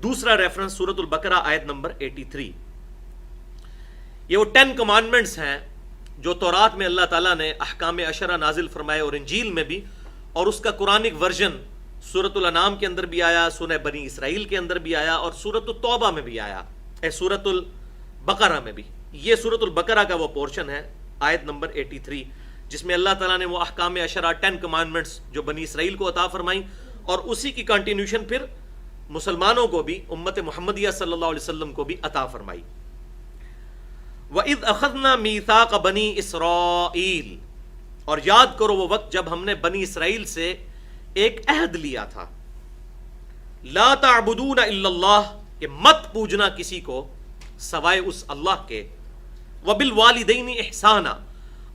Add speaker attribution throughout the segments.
Speaker 1: دوسرا ریفرنس سورۃ البقرہ آیت نمبر 83. یہ وہ 10 کمانڈمنٹس ہیں جو تورات میں اللہ تعالیٰ نے احکام عشرہ نازل فرمائے اور انجیل میں بھی، اور اس کا قرآنک ورژن سورۃ الانعام کے اندر بھی آیا، سورہ بنی اسرائیل کے اندر بھی آیا، اور سورۃ التوبہ میں بھی آیا، سورۃ البقرہ میں بھی. یہ سورۃ البقرہ کا وہ پورشن ہے آیت نمبر 83 جس میں اللہ تعالیٰ نے وہ احکام عشرہ 10 کمانڈمنٹس جو بنی اسرائیل کو عطا فرمائیں، اور اسی کی کنٹینیوشن پھر مسلمانوں کو بھی، امت محمدیہ صلی اللہ علیہ وسلم کو بھی عطا فرمائی. وَإِذْ أَخَذْنَا مِيثَاقَ بَنِي إِسْرَائِيلَ، اور یاد کرو وہ وقت جب ہم نے بنی اسرائیل سے ایک عہد لیا تھا، لا تعبدون الا اللہ، کہ مت پوجنا کسی کو سوائے اس اللہ کے، وبالوالدین احسانا،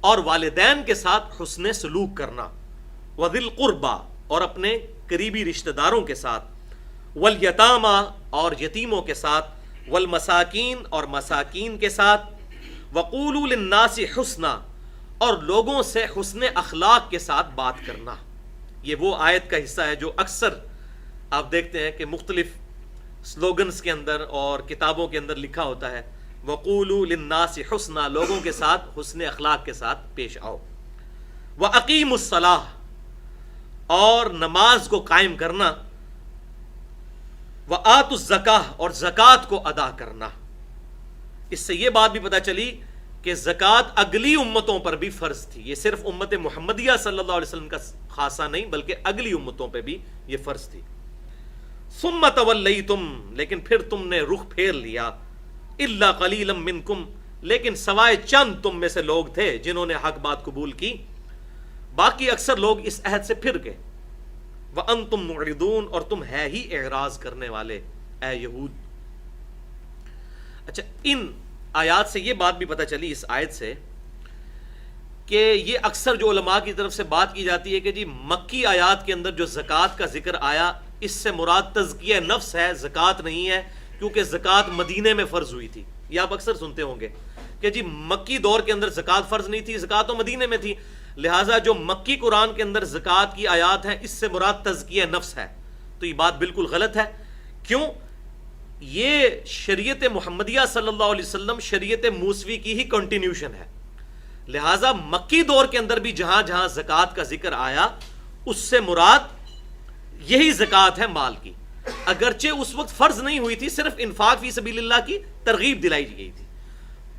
Speaker 1: اور والدین کے ساتھ حسن سلوک کرنا، وذی القربى، اور اپنے قریبی رشتہ داروں کے ساتھ، والیتاما، اور یتیموں کے ساتھ، والمساکین، اور مساکین کے ساتھ، وقولوا للناس حسنا، اور لوگوں سے حسن اخلاق کے ساتھ بات کرنا. یہ وہ آیت کا حصہ ہے جو اکثر آپ دیکھتے ہیں کہ مختلف سلوگنز کے اندر اور کتابوں کے اندر لکھا ہوتا ہے، وقولوا للناس حسنا، لوگوں کے ساتھ حسن اخلاق کے ساتھ پیش آؤ. واقیموا الصلاۃ، اور نماز کو قائم کرنا، وآتوا الزکاۃ، اور زکوٰۃ کو ادا کرنا. اس سے یہ بات بھی پتہ چلی کہ زکوٰۃ اگلی امتوں پر بھی فرض تھی، یہ صرف امت محمدیہ صلی اللہ علیہ وسلم کا خاصہ نہیں بلکہ اگلی امتوں پہ بھی یہ فرض تھی. ثم تولیتم، لیکن پھر تم نے رخ پھیر لیا، الا قلیلا منکم، لیکن سوائے چند تم میں سے لوگ تھے جنہوں نے حق بات قبول کی، باقی اکثر لوگ اس عہد سے پھر گئے. وانتم معرضون، اور تم ہے ہی اعراض کرنے والے اے یہود. اچھا، ان آیات سے یہ بات بھی پتہ چلی، اس آیت سے، کہ یہ اکثر جو علماء کی طرف سے بات کی جاتی ہے کہ جی مکی آیات کے اندر جو زکوٰۃ کا ذکر آیا اس سے مراد تزکیہ نفس ہے، زکوٰۃ نہیں ہے، کیونکہ زکوٰۃ مدینے میں فرض ہوئی تھی. یہ آپ اکثر سنتے ہوں گے کہ جی مکی دور کے اندر زکوٰۃ فرض نہیں تھی، زکوٰۃ تو مدینے میں تھی، لہٰذا جو مکی قرآن کے اندر زکوٰۃ کی آیات ہیں اس سے مراد تزکیہ نفس ہے. تو یہ بات بالکل غلط ہے. کیوں؟ یہ شریعت محمدیہ صلی اللہ علیہ وسلم شریعت موسوی کی ہی کنٹینیوشن ہے، لہٰذا مکی دور کے اندر بھی جہاں جہاں زکوٰۃ کا ذکر آیا اس سے مراد یہی زکوٰۃ ہے مال کی، اگرچہ اس وقت فرض نہیں ہوئی تھی، صرف انفاق فی سبیل اللہ کی ترغیب دلائی گئی تھی.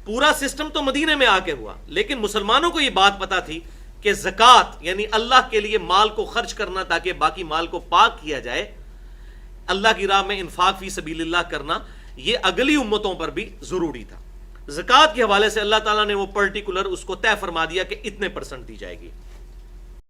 Speaker 1: پورا سسٹم تو مدینے میں آ کے ہوا، لیکن مسلمانوں کو یہ بات پتہ تھی کہ زکوٰۃ یعنی اللہ کے لیے مال کو خرچ کرنا تاکہ باقی مال کو پاک کیا جائے، اللہ کی راہ میں انفاق فی سبیل اللہ کرنا، یہ اگلی امتوں پر بھی ضروری تھا. زکوٰۃ کے حوالے سے اللہ تعالیٰ نے وہ پرٹیکولر اس کو طے فرما دیا کہ اتنے % دی جائے گی.